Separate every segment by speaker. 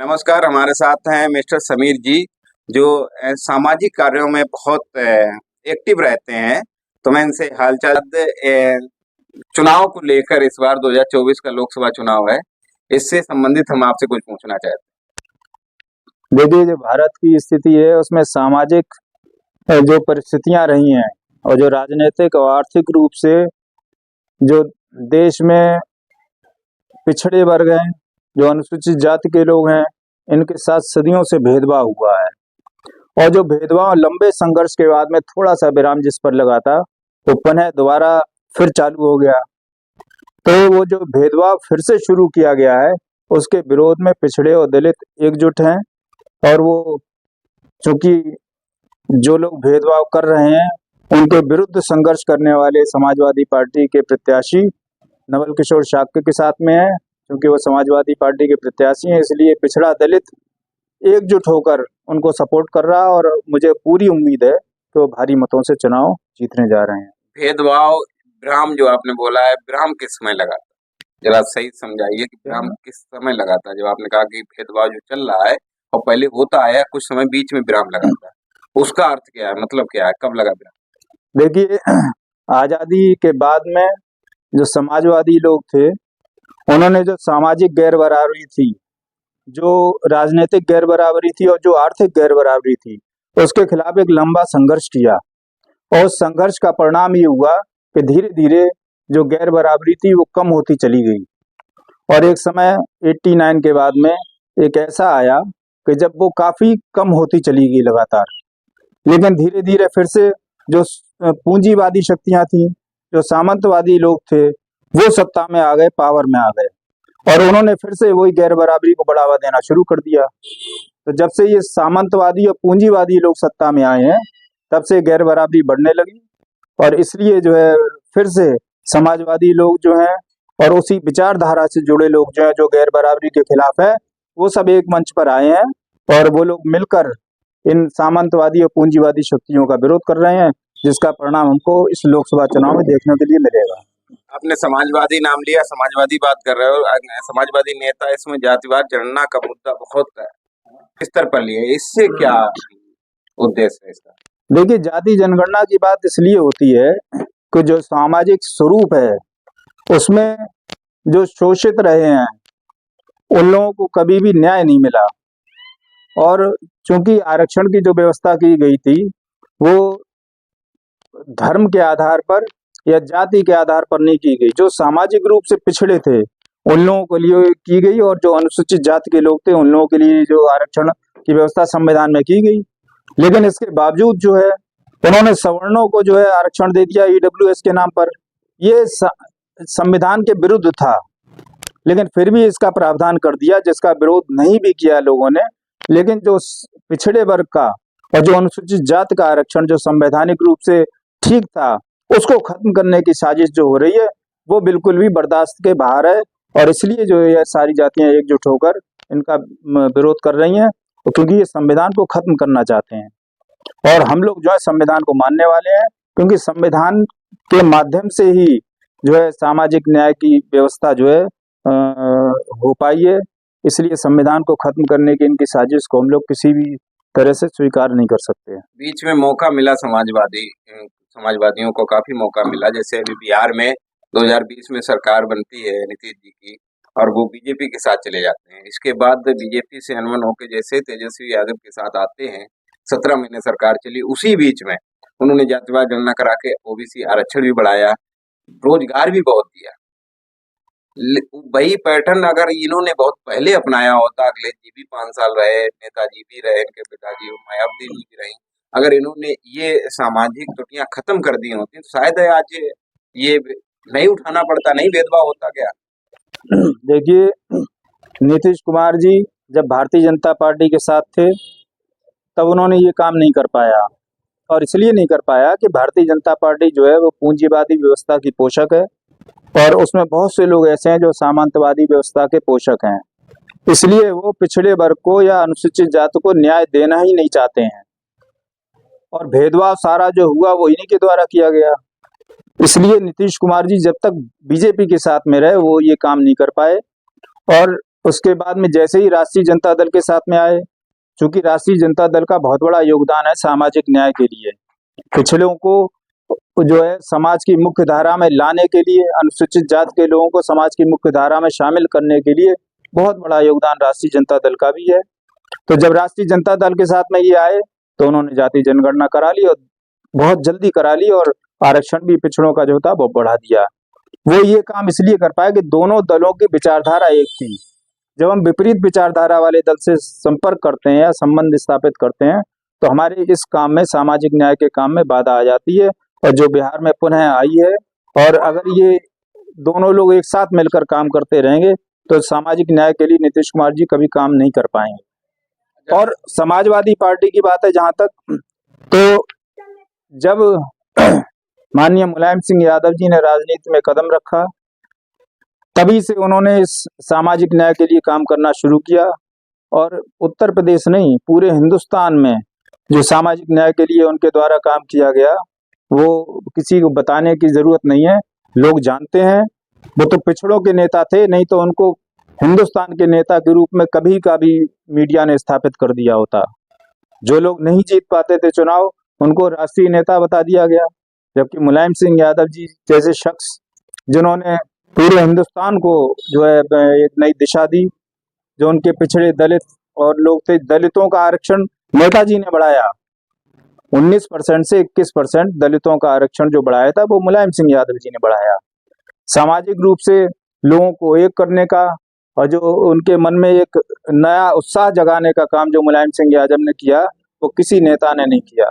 Speaker 1: नमस्कार, हमारे साथ हैं मिस्टर समीर जी, जो सामाजिक कार्यों में बहुत एक्टिव रहते हैं। तो मैं इनसे हालचाल चुनाव को लेकर, इस बार 2024 का लोकसभा चुनाव है, इससे संबंधित हम आपसे कुछ पूछना चाहते
Speaker 2: देखिए, जो भारत की स्थिति है उसमें सामाजिक जो परिस्थितियां रही हैं और जो राजनीतिक और आर्थिक रूप से जो देश में पिछड़े वर्ग हैं, जो अनुसूचित जाति के लोग हैं, इनके साथ सदियों से भेदभाव हुआ है। और जो भेदभाव लंबे संघर्ष के बाद में थोड़ा सा विराम जिस पर लगा था, वो पुनः दोबारा फिर चालू हो गया। तो वो जो भेदभाव फिर से शुरू किया गया है, उसके विरोध में पिछड़े और दलित एकजुट हैं। और वो चूंकि जो लोग भेदभाव कर रहे हैं उनके विरुद्ध संघर्ष करने वाले समाजवादी पार्टी के प्रत्याशी नवल किशोर शाक्य के साथ में है। क्योंकि वो समाजवादी पार्टी के प्रत्याशी हैं, इसलिए पिछड़ा दलित एकजुट होकर उनको सपोर्ट कर रहा है। और मुझे पूरी उम्मीद है कि वो भारी मतों से चुनाव जीतने जा रहे हैं।
Speaker 1: हैं। भेदभाव, विराम जो आपने बोला है, विराम किस समय लगा था? जरा सही समझाइए कि विराम किस समय लगा था, जब आपने कहा कि भेदभाव जो चल रहा है और पहले होता आया, कुछ समय बीच में विराम लगा था, उसका अर्थ क्या है, मतलब क्या है, कब लगा विराम?
Speaker 2: देखिए, आजादी के बाद में जो समाजवादी लोग थे, उन्होंने जो सामाजिक गैर बराबरी थी, जो राजनीतिक गैर बराबरी थी और जो आर्थिक गैर बराबरी थी, उसके खिलाफ एक लंबा संघर्ष किया। और उस संघर्ष का परिणाम ये हुआ कि धीरे धीरे जो गैर बराबरी थी वो कम होती चली गई। और एक समय 89 के बाद में एक ऐसा आया कि जब वो काफी कम होती चली गई लगातार। लेकिन धीरे धीरे फिर से जो पूंजीवादी शक्तियां थी, जो सामंतवादी लोग थे, वो सत्ता में आ गए, पावर में आ गए, और उन्होंने फिर से वही गैर बराबरी को बढ़ावा देना शुरू कर दिया। तो जब से ये सामंतवादी और पूंजीवादी लोग सत्ता में आए हैं, तब से गैर बराबरी बढ़ने लगी। और इसलिए जो है फिर से समाजवादी लोग जो हैं और उसी विचारधारा से जुड़े लोग जो हैं, जो गैर बराबरी के खिलाफ है, वो सब एक मंच पर आए हैं और वो लोग मिलकर इन सामंतवादी और पूंजीवादी शक्तियों का विरोध कर रहे हैं, जिसका परिणाम हमको इस लोकसभा चुनाव में देखने के लिए मिलेगा।
Speaker 1: आपने समाजवादी नाम लिया, समाजवादी बात कर रहे हो, समाजवादी नेता इसमें जातिवाद जनगणना का मुद्दा बहुत किस स्तर पर लिए, इससे क्या उद्देश्य है इसका?
Speaker 2: देखिए, जाति जनगणना की बात इसलिए होती है कि जो सामाजिक स्वरूप है उसमें जो शोषित रहे हैं उन लोगों को कभी भी न्याय नहीं मिला। और चूंकि आरक्षण की जो व्यवस्था की गई थी वो धर्म के आधार पर या जाति के आधार पर नहीं की गई। जो सामाजिक रूप से पिछड़े थे उन लोगों के लिए की गई, और जो अनुसूचित जाति के लोग थे उन लोगों के लिए जो आरक्षण की व्यवस्था संविधान में की गई। लेकिन इसके बावजूद जो है उन्होंने सवर्णों को जो है आरक्षण दे दिया ईडब्ल्यूएस के नाम पर। ये संविधान के विरुद्ध था, लेकिन फिर भी इसका प्रावधान कर दिया, जिसका विरोध नहीं भी किया लोगों ने। लेकिन जो पिछड़े वर्ग का और जो अनुसूचित जाति का आरक्षण जो संवैधानिक रूप से ठीक था, उसको खत्म करने की साजिश जो हो रही है वो बिल्कुल भी बर्दाश्त के बाहर है। और इसलिए जो ये सारी जातियां एकजुट होकर इनका विरोध कर रही हैं, क्योंकि ये संविधान को खत्म करना चाहते हैं। और हम लोग जो है संविधान को मानने वाले हैं, क्योंकि संविधान के माध्यम से ही जो है सामाजिक न्याय की व्यवस्था जो है हो पाई है। इसलिए संविधान को खत्म करने की इनकी साजिश को हम लोग किसी भी तरह से स्वीकार नहीं कर सकते।
Speaker 1: बीच में मौका मिला समाजवादियों को काफी मौका मिला, जैसे अभी बिहार में 2020 में सरकार बनती है नीतीश जी की, और वो बीजेपी के साथ चले जाते हैं। इसके बाद बीजेपी से अनबन होकर जैसे तेजस्वी यादव के साथ आते हैं, 17 महीने सरकार चली। उसी बीच में उन्होंने जातिवाद गणना करा के ओबीसी आरक्षण भी बढ़ाया, रोजगार भी बहुत दिया। वही पैटर्न अगर इन्होंने बहुत पहले अपनाया होता, अखिलेश जी भी 5 साल रहे, नेताजी भी रहे, इनके पिताजी मायावती जी भी रही, अगर इन्होंने ये सामाजिक त्रुटियां खत्म कर दी होती तो शायद आज ये नहीं उठाना पड़ता, नहीं भेदभाव होता क्या?
Speaker 2: देखिए, नीतीश कुमार जी जब भारतीय जनता पार्टी के साथ थे तब उन्होंने ये काम नहीं कर पाया। और इसलिए नहीं कर पाया कि भारतीय जनता पार्टी जो है वो पूंजीवादी व्यवस्था की पोषक है, और उसमें बहुत से लोग ऐसे हैं जो सामंतवादी व्यवस्था के पोषक हैं। इसलिए वो पिछड़े वर्ग को या अनुसूचित जाति को न्याय देना ही नहीं चाहते हैं, और भेदभाव सारा जो हुआ वो इन्हीं के द्वारा किया गया। इसलिए नीतीश कुमार जी जब तक बीजेपी के साथ में रहे वो ये काम नहीं कर पाए। और उसके बाद में जैसे ही राष्ट्रीय जनता दल के साथ में आए, चूंकि राष्ट्रीय जनता दल का बहुत बड़ा योगदान है सामाजिक न्याय के लिए, पिछड़ों को जो है समाज की मुख्य धारा में लाने के लिए, अनुसूचित जाति के लोगों को समाज की मुख्य धारा में शामिल करने के लिए बहुत बड़ा योगदान राष्ट्रीय जनता दल का भी है। तो जब राष्ट्रीय जनता दल के साथ में ये आए तो उन्होंने जाति जनगणना करा ली और बहुत जल्दी करा ली, और आरक्षण भी पिछड़ों का जो था वो बढ़ा दिया। वो ये काम इसलिए कर पाए कि दोनों दलों की विचारधारा एक थी। जब हम विपरीत विचारधारा वाले दल से संपर्क करते हैं या संबंध स्थापित करते हैं तो हमारे इस काम में, सामाजिक न्याय के काम में बाधा आ जाती है, और जो बिहार में पुनः आई है। और अगर ये दोनों लोग एक साथ मिलकर काम करते रहेंगे तो सामाजिक न्याय के लिए नीतीश कुमार जी कभी काम नहीं कर पाएंगे। और समाजवादी पार्टी की बात है जहां तक, तो जब माननीय मुलायम सिंह यादव जी ने राजनीति में कदम रखा, तभी से उन्होंने इस सामाजिक न्याय के लिए काम करना शुरू किया। और उत्तर प्रदेश नहीं, पूरे हिंदुस्तान में जो सामाजिक न्याय के लिए उनके द्वारा काम किया गया वो किसी को बताने की जरूरत नहीं है, लोग जानते हैं। वो तो पिछड़ों के नेता थे, नहीं तो उनको हिंदुस्तान के नेता के रूप में कभी का भी मीडिया ने स्थापित कर दिया होता। जो लोग नहीं जीत पाते थे चुनाव, उनको राष्ट्रीय नेता बता दिया गया, जबकि मुलायम सिंह यादव जी जैसे शख्स जिन्होंने पूरे हिंदुस्तान को जो है एक नई दिशा दी, जो उनके पिछड़े दलित और लोग थे, दलितों का आरक्षण नेताजी ने बढ़ाया। 19% से 21% दलितों का आरक्षण जो बढ़ाया था वो मुलायम सिंह यादव जी ने बढ़ाया। सामाजिक रूप से लोगों को एक करने का और जो उनके मन में एक नया उत्साह जगाने का काम जो मुलायम सिंह यादव ने किया वो किसी नेता ने नहीं किया।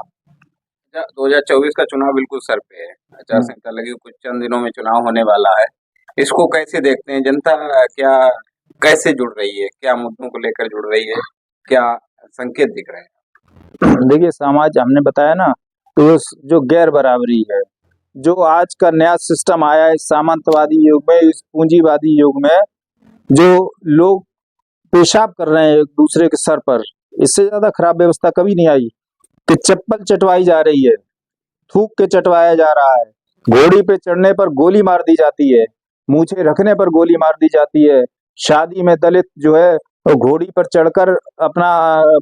Speaker 1: 2024 का चुनाव बिल्कुल सर पे है, आचार संहिता लगी, कुछ चंद दिनों में चुनाव होने वाला है। इसको कैसे देखते हैं? जनता क्या कैसे जुड़ रही है? क्या मुद्दों को लेकर जुड़ रही है? क्या संकेत दिख रहे हैं?
Speaker 2: देखिए, समाज हमने बताया ना, तो जो गैर बराबरी है, जो आज का नया सिस्टम आया है सामंतवादी युग में, इस पूंजीवादी युग में, जो लोग पेशाब कर रहे हैं एक दूसरे के सर पर, इससे ज्यादा खराब व्यवस्था कभी नहीं आई। कि चप्पल चटवाई जा रही है, थूक के चटवाया जा रहा है, घोड़ी पे चढ़ने पर गोली मार दी जाती है, मूछें रखने पर गोली मार दी जाती है, शादी में दलित जो है वो घोड़ी पर चढ़कर अपना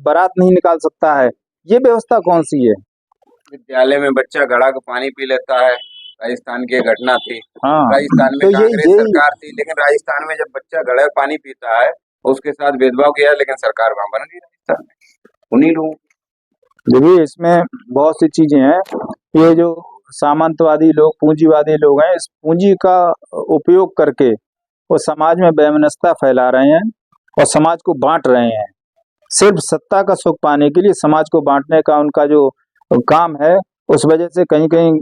Speaker 2: बारात नहीं निकाल सकता है। ये व्यवस्था कौन सी है?
Speaker 1: विद्यालय में बच्चा घड़ा का पानी पी लेता है, राजस्थान की एक घटना थी।
Speaker 2: हाँ,
Speaker 1: राजस्थान में
Speaker 2: तो
Speaker 1: कांग्रेस सरकार थी, लेकिन राजस्थान में जब बच्चा घड़ा का पानी पीता है उसके साथ भेदभाव किया, लेकिन सरकार वहां बन गई राजस्थान में उन्हीं लोगों।
Speaker 2: देखिए, इसमें बहुत सी चीजें हैं। ये जो सामंतवादी लोग, पूंजीवादी लोग हैं, इस पूंजी का उपयोग करके वो समाज में वैमनस्यता फैला रहे हैं और समाज को बांट रहे हैं। सिर्फ सत्ता का सुख पाने के लिए समाज को बांटने का उनका जो काम है, उस वजह से कहीं कहीं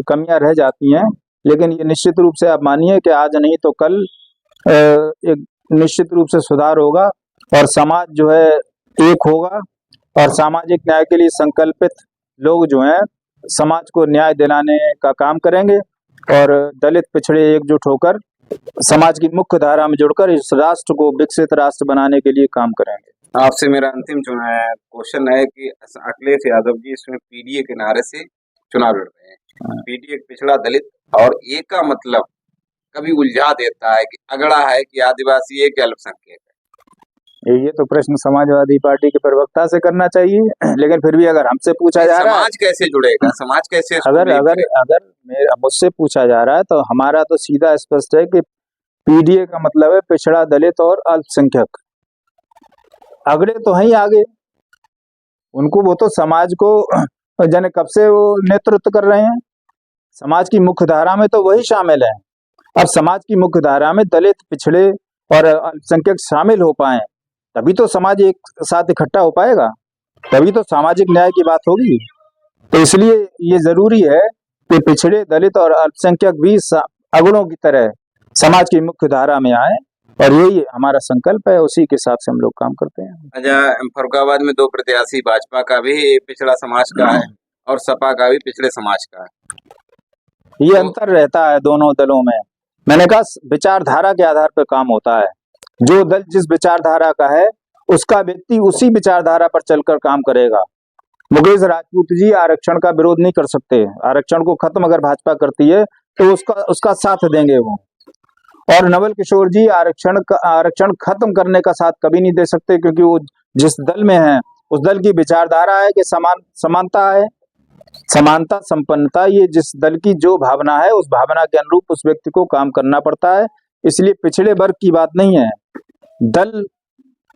Speaker 2: कमियां रह जाती हैं। लेकिन ये निश्चित रूप से आप मानिए कि आज नहीं तो कल एक निश्चित रूप से सुधार होगा और समाज जो है एक होगा, और सामाजिक न्याय के लिए संकल्पित लोग जो हैं समाज को न्याय दिलाने का काम करेंगे, और दलित पिछड़े एकजुट होकर समाज की मुख्य धारा में जुड़कर इस राष्ट्र को विकसित राष्ट्र बनाने के लिए काम करेंगे।
Speaker 1: आपसे मेरा अंतिम क्वेश्चन है कि अखिलेश यादव जी इसमें पीडीए के नारे से चुनाव लड़ रहे हैं। पीडीए पिछड़ा, दलित और ए का मतलब कभी उलझा देता है कि अगड़ा है कि आदिवासी है कि अल्पसंख्यक है।
Speaker 2: ये तो प्रश्न समाजवादी पार्टी के प्रवक्ता से करना चाहिए, लेकिन फिर भी अगर हमसे पूछा जा रहा है,
Speaker 1: समाज कैसे जुड़ेगा? समाज कैसे?
Speaker 2: अगर मुझसे पूछा जा रहा है तो हमारा तो सीधा स्पष्ट है कि पीडीए का मतलब है पिछड़ा, दलित और अल्पसंख्यक। अगड़े तो हैं ही आगे, उनको वो तो समाज को जाने कब से वो नेतृत्व कर रहे हैं। समाज की मुख्य धारा में तो वही शामिल है। अब समाज की मुख्य धारा में दलित, पिछड़े और अल्पसंख्यक शामिल हो पाए, तभी तो समाज एक साथ इकट्ठा हो पाएगा, तभी तो सामाजिक न्याय की बात होगी। तो इसलिए ये जरूरी है कि पिछड़े, दलित और अल्पसंख्यक भी अगड़ों की तरह समाज की मुख्य धारा में आए, और यही हमारा संकल्प है, उसी के हिसाब से हम लोग काम करते हैं।
Speaker 1: अच्छा, फर्रुखाबाद में 2 प्रत्याशी, भाजपा का भी पिछड़ा समाज का है और सपा का भी पिछड़े समाज का है।
Speaker 2: ये अंतर रहता है दोनों दलों में। मैंने कहा विचारधारा के आधार पर काम होता है। जो दल जिस विचारधारा का है उसका व्यक्ति उसी विचारधारा पर चलकर काम करेगा। मुकेश राजपूत जी आरक्षण का विरोध नहीं कर सकते। आरक्षण को खत्म अगर भाजपा करती है तो उसका साथ देंगे वो। और नवल किशोर जी आरक्षण खत्म करने का साथ कभी नहीं दे सकते, क्योंकि वो जिस दल में है उस दल की विचारधारा है कि समानता है, समानता संपन्नता, ये जिस दल की जो भावना है उस भावना के अनुरूप उस व्यक्ति को काम करना पड़ता है। इसलिए पिछड़े वर्ग की बात नहीं है। दल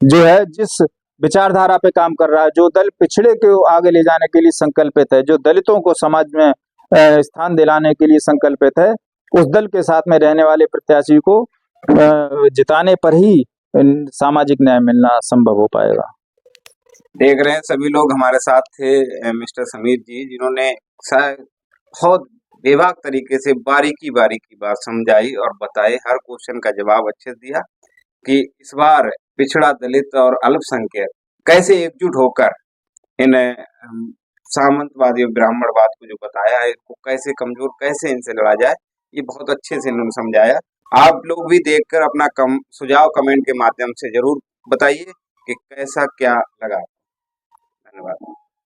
Speaker 2: जो है जिस विचारधारा पे काम कर रहा है, जो दल पिछड़े को आगे ले जाने के लिए संकल्पित है, जो दलितों को समाज में स्थान दिलाने के लिए संकल्पित है, उस दल के साथ में रहने वाले प्रत्याशी को जिताने पर ही सामाजिक न्याय मिलना संभव हो पाएगा।
Speaker 1: देख रहे हैं सभी लोग हमारे साथ थे मिस्टर समीर जी, जिन्होंने बहुत बेबाक तरीके से बारीकी बात समझाई और बताए, हर क्वेश्चन का जवाब अच्छे से दिया कि इस बार पिछड़ा, दलित और अल्पसंख्यक कैसे एकजुट होकर इन सामंतवादी और ब्राह्मणवाद को जो बताया है, इसको कैसे कमजोर, कैसे इनसे लड़ा जाए, ये बहुत अच्छे से इन्होंने समझाया। आप लोग भी देखकर अपना सुझाव कमेंट के माध्यम से जरूर बताइए कि कैसा क्या लगा। धन्यवाद।